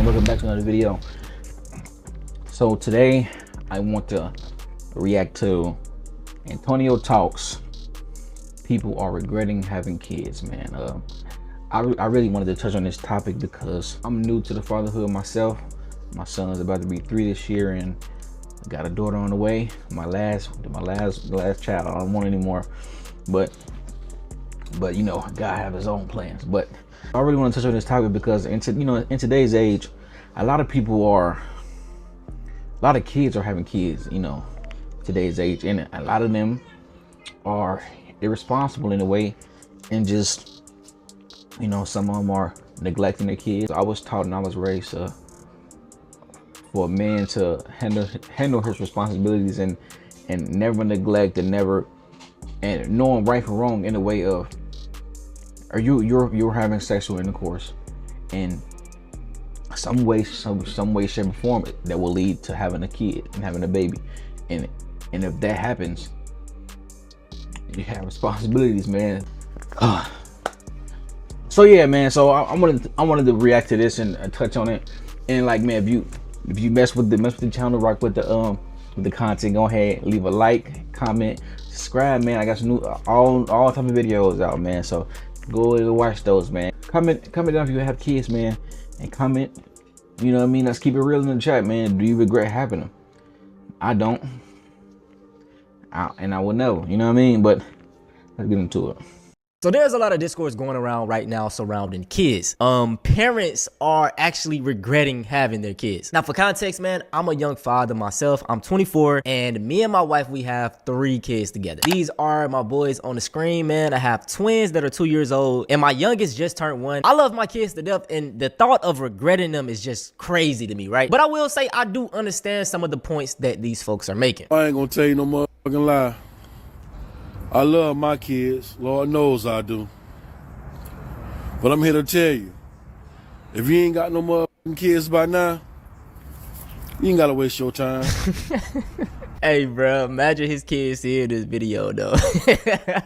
man, welcome back to another video. So today I want to react to Antonio Talks. People are regretting having kids, man. I really wanted to touch on this topic because I'm new to the fatherhood myself. My son's about to be 3 this year and I got a daughter on the way. My last child. I don't want any more, but you know, God have his own plans. But I really want to touch on this topic because in today's age, a lot of kids are having kids, you know, today's age, and a lot of them are irresponsible in a way, and just, you know, some of them are neglecting their kids. I was taught and I was raised for a man to handle his responsibilities and never neglect and knowing right from wrong in a way of, you're having sexual intercourse in some way, shape, or form that will lead to having a kid and having a baby, and if that happens, you have responsibilities, man. So yeah, man. So I wanted to react to this and touch on it, and like, man, if you mess with the channel, rock with the content, go ahead, leave a like, comment, subscribe, man. I got some new all type of videos out, man. So go and watch those, man. Comment down if you have kids, man, and comment, you know what I mean? Let's keep it real in the chat, man. Do you regret having them? I don't, and I will never, you know what I mean? But let's get into it. So there's a lot of discourse going around right now surrounding kids. Parents are actually regretting having their kids. Now, for context, man, I'm a young father myself. I'm 24, and me and my wife, we have 3 kids together. These are my boys on the screen, man. I have twins that are 2 years old, and my youngest just turned 1. I love my kids to death, and the thought of regretting them is just crazy to me, right? But I will say I do understand some of the points that these folks are making. I ain't gonna tell you no motherfucking lie. I love my kids, Lord knows I do. But I'm here to tell you, if you ain't got no motherfucking kids by now, you ain't gotta waste your time. Hey, bro, imagine his kids seeing this video, though.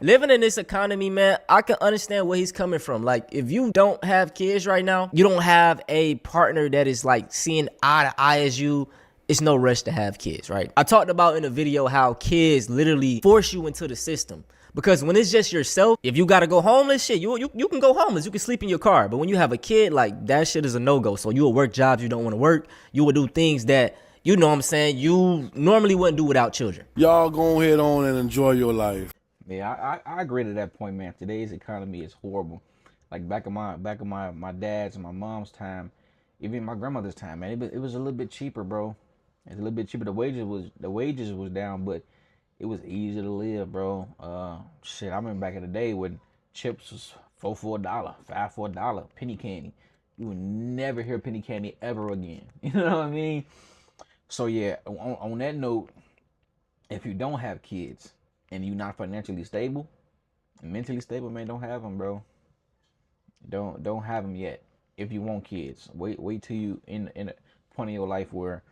Living in this economy, man, I can understand where he's coming from. Like, if you don't have kids right now, you don't have a partner that is like seeing eye to eye as you, it's no rush to have kids, right? I talked about in a video how kids literally force you into the system. Because when it's just yourself, if you gotta go homeless, shit, you can go homeless. You can sleep in your car. But when you have a kid, like, that shit is a no-go. So you will work jobs you don't want to work. You will do things that, you know what I'm saying, you normally wouldn't do without children. Y'all go ahead on and enjoy your life. Yeah, I agree to that point, man. Today's economy is horrible. Like back in my dad's and my mom's time, even my grandmother's time, man, it was a little bit cheaper, bro. It's a little bit cheaper. The wages was down, but it was easy to live, bro. Shit, I remember back in the day when chips was 4 for $1, 5 for $1, penny candy. You would never hear penny candy ever again. You know what I mean? So yeah, on that note, if you don't have kids and you're not financially stable and mentally stable, man, don't have them, bro. Don't have them yet. If you want kids, wait till you in a point in your life where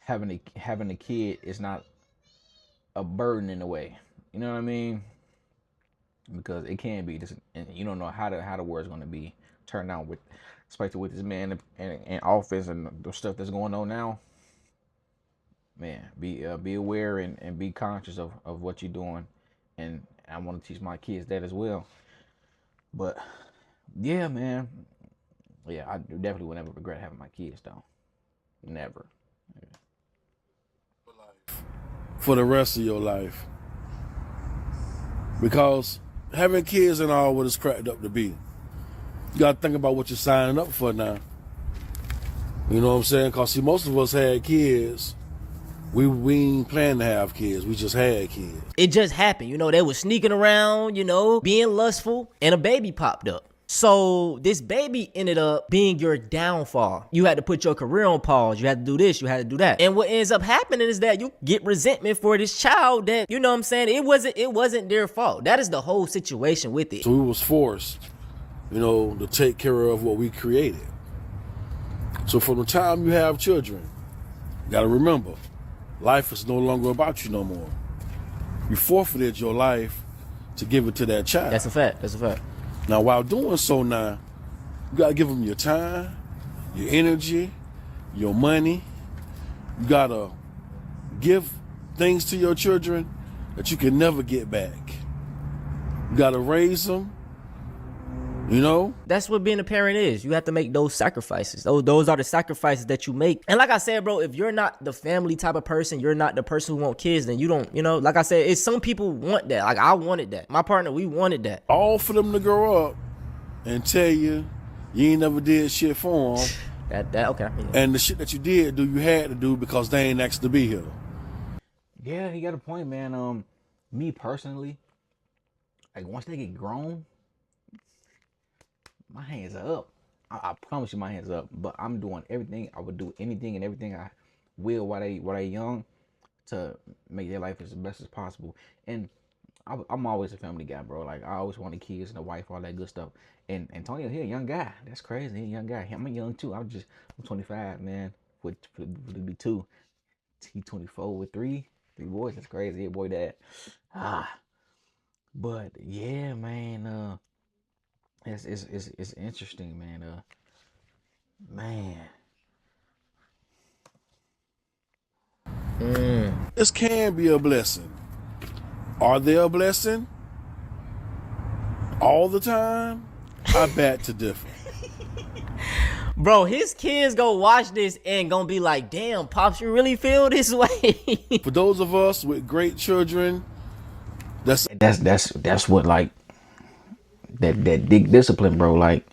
having a kid is not a burden in a way, you know what I mean? Because it can be, and you don't know how the world's going to be turned out with, especially with this man in office and the stuff that's going on now. Man, be aware and be conscious of what you're doing, and I want to teach my kids that as well. But yeah, man, yeah, I definitely would never regret having my kids, though. Never. For the rest of your life. Because having kids ain't all what it's cracked up to be. You gotta think about what you're signing up for now. You know what I'm saying? Because see, most of us had kids. We ain't planned to have kids. We just had kids. It just happened. You know, they were sneaking around, you know, being lustful, and a baby popped up. So this baby ended up being your downfall. You had to put your career on pause. You had to do this. You had to do that. And what ends up happening is that you get resentment for this child that, you know what I'm saying, it wasn't their fault. That is the whole situation with it. So we was forced, you know, to take care of what we created. So from the time you have children, you gotta remember, life is no longer about you no more. You forfeited your life to give it to that child. That's a fact. That's a fact. Now, while doing so now, You gotta give them your time, your energy, your money. You gotta give things to your children that you can never get back. You gotta raise them, you know? That's what being a parent is. You have to make those sacrifices. Those are the sacrifices that you make. And like I said, bro, if you're not the family type of person, you're not the person who want kids, then you don't, like I said, it's some people want that. Like I wanted that. My partner, we wanted that. All for them to grow up and tell you ain't never did shit for them. Okay. Yeah. And the shit that you did do, you had to do because they ain't asked to be here. Yeah, he got a point, man. Me personally, like once they get grown, my hands are up. I promise you, my hands are up. But I'm doing everything. I would do anything and everything I will while they young to make their life as best as possible. And I'm always a family guy, bro. Like I always wanted kids and a wife, all that good stuff. And Antonio, he a young guy. That's crazy. He a young guy. I'm young too. I'm 25, man. Would be 2. He 24 with three boys. That's crazy. Yeah, boy, dad. But yeah, man. It's interesting, man. This can be a blessing. Are they a blessing? All the time? I bet to differ. Bro, his kids go watch this and gonna be like, damn, Pops, you really feel this way? For those of us with great children, that's what, like, that big discipline, bro. Like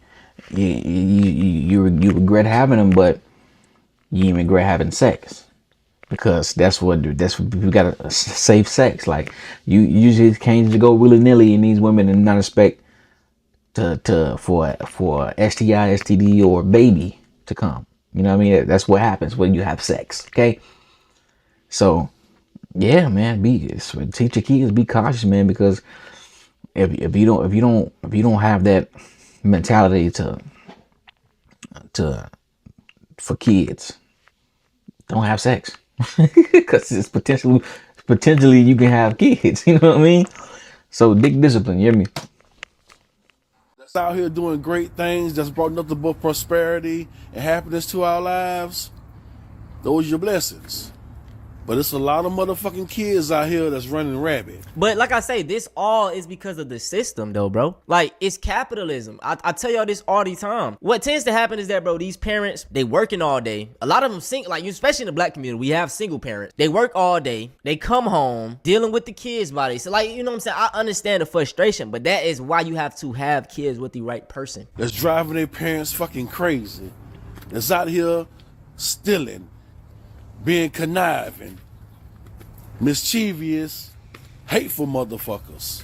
you regret having them, but you even regret having sex, because that's what you gotta save sex. Like you usually can't just go willy-nilly in these women and not expect for STI, STD, or baby to come. You know what I mean? That's what happens when you have sex. Okay, so yeah, man, teach your kids, be cautious, man, because if you don't have that mentality for kids, don't have sex, because it's potentially you can have kids. You know what I mean? So big discipline. You hear me? that's out here doing great things, that's brought nothing but prosperity and happiness to our lives. Those are your blessings. But it's a lot of motherfucking kids out here that's running rabbit. But like I say, this all is because of the system, though, bro. Like, it's capitalism. I tell y'all this all the time. What tends to happen is that, bro, these parents, they working all day. A lot of them like, especially in the black community, we have single parents. They work all day. They come home dealing with the kids' bodies. So, like, you know what I'm saying? I understand the frustration, but that is why you have to have kids with the right person. That's driving their parents fucking crazy. That's out here stealing, being conniving, mischievous, hateful motherfuckers.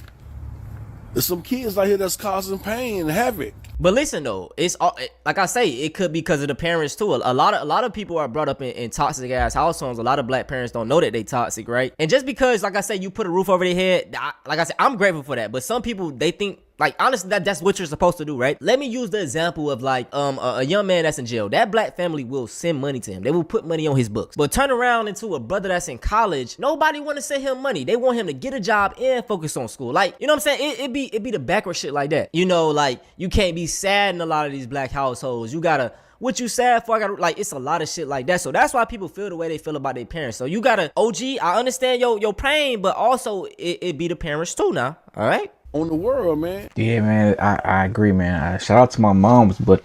There's some kids out here that's causing pain and havoc. But listen though, it's like I say, it could be because of the parents too. A lot of people are brought up in toxic ass households. A lot of black parents don't know that they toxic, right? And just because, like I say, you put a roof over their head, like I said, I'm grateful for that. But some people, they think, like, honestly, that's what you're supposed to do, right? Let me use the example of like a young man that's in jail. That black family will send money to him. They will put money on his books. But turn around into a brother that's in college, nobody want to send him money. They want him to get a job and focus on school. Like, you know what I'm saying? It be the backward shit like that. You know, like, you can't be sad in a lot of these black households. You gotta, what you sad for? I gotta, like, it's a lot of shit like that. So that's why people feel the way they feel about their parents. So you gotta, OG, I understand your pain, but also it be the parents too now. All right? On the world, man. Yeah, man, I agree, man. Shout out to my moms, but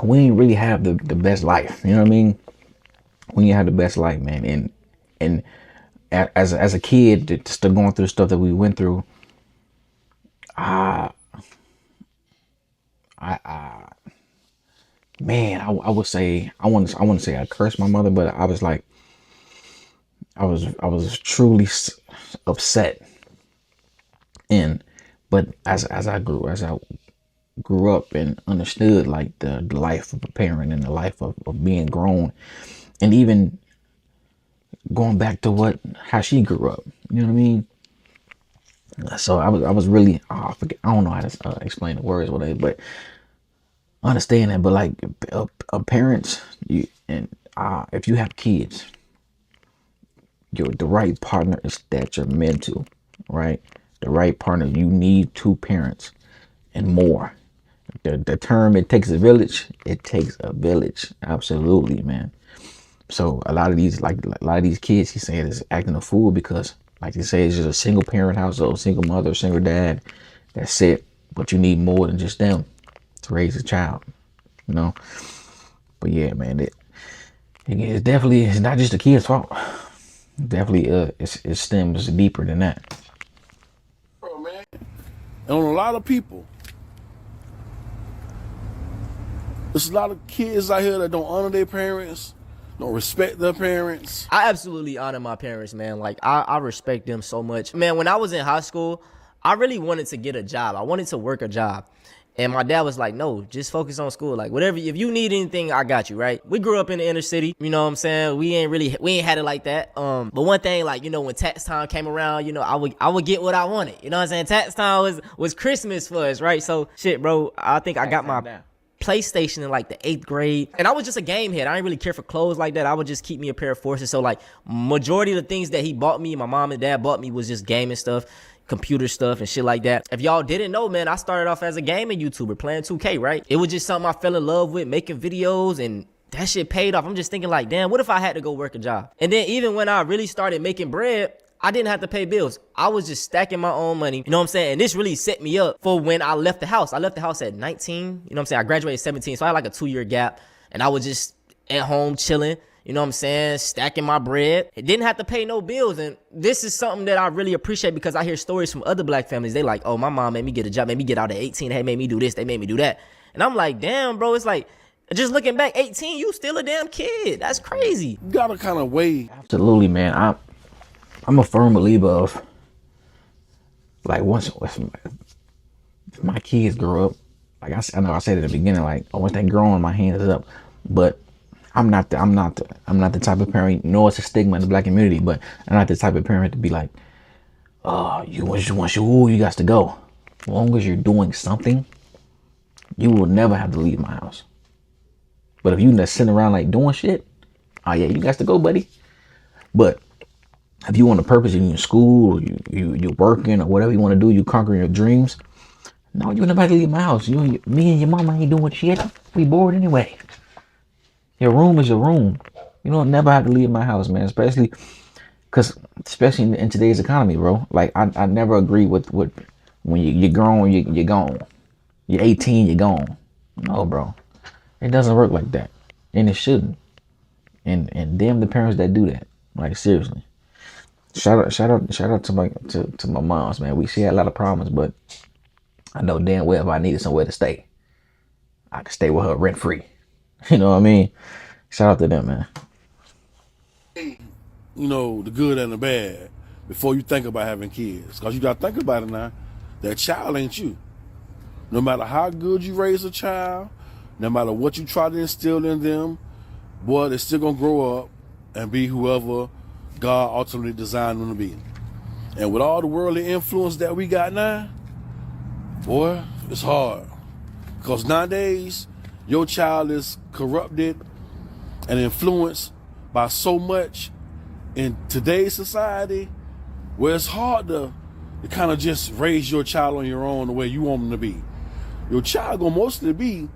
we ain't really have the best life. You know what I mean? We ain't have the best life, man. And as a kid, just going through the stuff that we went through, man, I would say, I want to say I cursed my mother, but I was like, I was truly upset. But as I grew up and understood, like, the life of a parent and the life of being grown, and even going back to how she grew up, you know what I mean? So I was really, I don't know how to explain the words what but understand that. But like parents, if you have kids, the right partner is that you're meant to, right? The right partner, you need 2 parents and more. The term "it takes a village," it takes a village, absolutely, man. So a lot of these kids, he's saying, is acting a fool because, like you say, it's just a single parent household, single mother, single dad. That's it. But you need more than just them to raise a child, you know. But yeah, man, it's definitely, it's not just the kid's fault. Definitely, it stems deeper than that. Bro, man. And on a lot of people, there's a lot of kids out here that don't honor their parents, don't respect their parents. I absolutely honor my parents, man. Like, I respect them so much. Man, when I was in high school, I really wanted to get a job. I wanted to work a job. And my dad was like, no, just focus on school. Like, whatever, if you need anything, I got you, right? We grew up in the inner city, you know what I'm saying? We ain't had it like that. But one thing, like, you know, when tax time came around, you know, I would get what I wanted. You know what I'm saying? Tax time was Christmas for us, right? So, shit, bro, I think I got my PlayStation in like the 8th grade, and I was just a game head. I didn't really care for clothes like that. I would just keep me a pair of forces. So like majority of the things that he bought me, my mom and dad bought me, was just gaming stuff, computer stuff and shit like that. If y'all didn't know, man, I started off as a gaming YouTuber playing 2K, right? It was just something I fell in love with, making videos, and that shit paid off. I'm just thinking like, damn, what if I had to go work a job? And then even when I really started making bread, I didn't have to pay bills. I was just stacking my own money. You know what I'm saying? And this really set me up for when I left the house. I left the house at 19. You know what I'm saying? I graduated at 17. So I had like a 2-year gap. And I was just at home chilling. You know what I'm saying? Stacking my bread. It didn't have to pay no bills. And this is something that I really appreciate because I hear stories from other black families. They like, oh, my mom made me get a job, made me get out at 18. They made me do this. They made me do that. And I'm like, damn, bro. It's like, just looking back, 18, you still a damn kid. That's crazy. You gotta kind of weigh. Absolutely, man. I'm a firm believer of, like, once my kids grow up, like I know I said at the beginning, like, once they grow on, my hands is up. But I'm not the type of parent. No, it's a stigma in the black community, but I'm not the type of parent to be like, oh, you got to go. As long as you're doing something, you will never have to leave my house. But if you just sitting around like doing shit, oh yeah, you got to go, buddy. But if you want a purpose, you're in school, or you're working, or whatever you want to do, you conquering your dreams. No, you never have to leave my house. Me and your mama ain't doing shit. We bored anyway. Your room is your room. You don't never have to leave my house, man. Especially in today's economy, bro. Like I never agree with when you're grown, you're gone. You're 18, you're gone. No, bro. It doesn't work like that, and it shouldn't. And damn the parents that do that. Like seriously. Shout out to my moms, man. She had a lot of problems, but I know damn well if I needed somewhere to stay, I could stay with her rent free. You know what I mean? Shout out to them, man. You know, the good and the bad before you think about having kids. Because you got to think about it now. That child ain't you. No matter how good you raise a child, no matter what you try to instill in them, boy, they're still going to grow up and be whoever God ultimately designed them to be. And with all the worldly influence that we got now, boy, it's hard. Because nowadays, your child is corrupted and influenced by so much in today's society where it's hard to kind of just raise your child on your own the way you want them to be. Your child gonna mostly be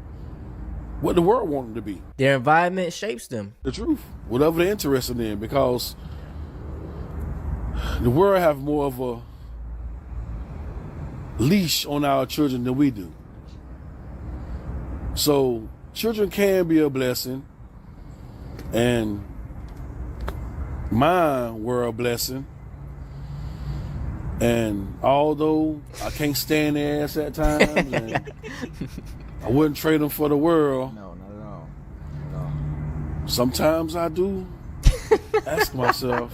what the world wants them to be. Their environment shapes them. The truth. Whatever they're interested in, because the world have more of a leash on our children than we do. So children can be a blessing, and mine were a blessing. And although I can't stand their ass at times, and I wouldn't trade them for the world. No, not at all. No. Sometimes I do ask myself,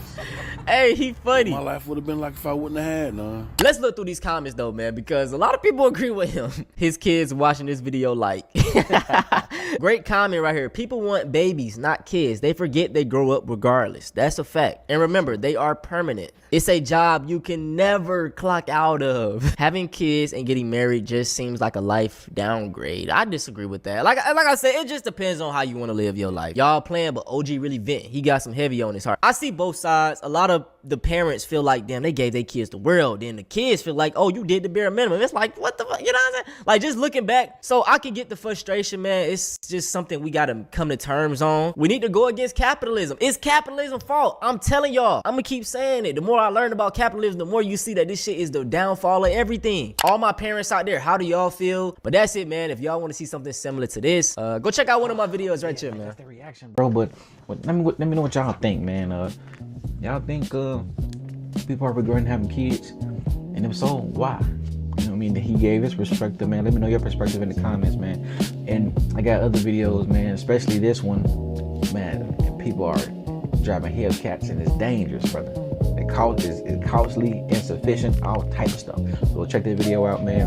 Hey, he funny. what my life would have been like if I wouldn't have had none. Let's look through these comments though, man, because a lot of people agree with him. His kids watching this video like. Great comment right here. People want babies, not kids. They forget they grow up regardless. That's a fact. And remember, they are permanent. It's a job you can never clock out of. Having kids and getting married just seems like a life downgrade. I disagree with that. Like I said, it just depends on how you want to live your life. Y'all playing, but OG really vent. He got some heavy on on his heart. I see both sides. A lot of the parents feel like, damn, they gave their kids the world. Then the kids feel like, oh, you did the bare minimum. It's like, what the fuck? You know what I'm saying? Like, just looking back. So I can get the frustration, man. It's just something we got to come to terms on. We need to go against capitalism. It's capitalism's fault. I'm telling y'all. I'm going to keep saying it. The more I learn about capitalism, the more you see that this shit is the downfall of everything. All my parents out there, how do y'all feel? But that's it, man. If y'all want to see something similar to this, go check out one of my videos right here, man. That's the reaction, bro. But let me know what y'all think, man. Y'all think people are regretting having kids? And if so, why? You know what I mean? He gave his perspective, man. Let me know your perspective in the comments, man. And I got other videos, man, especially this one, man. People are driving Hellcats and it's dangerous, brother. It's costly, insufficient, all type of stuff. So check that video out, man.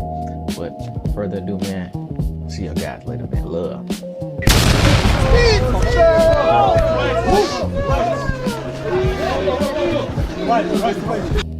But further ado, man, see y'all guys later, man. Love. Right.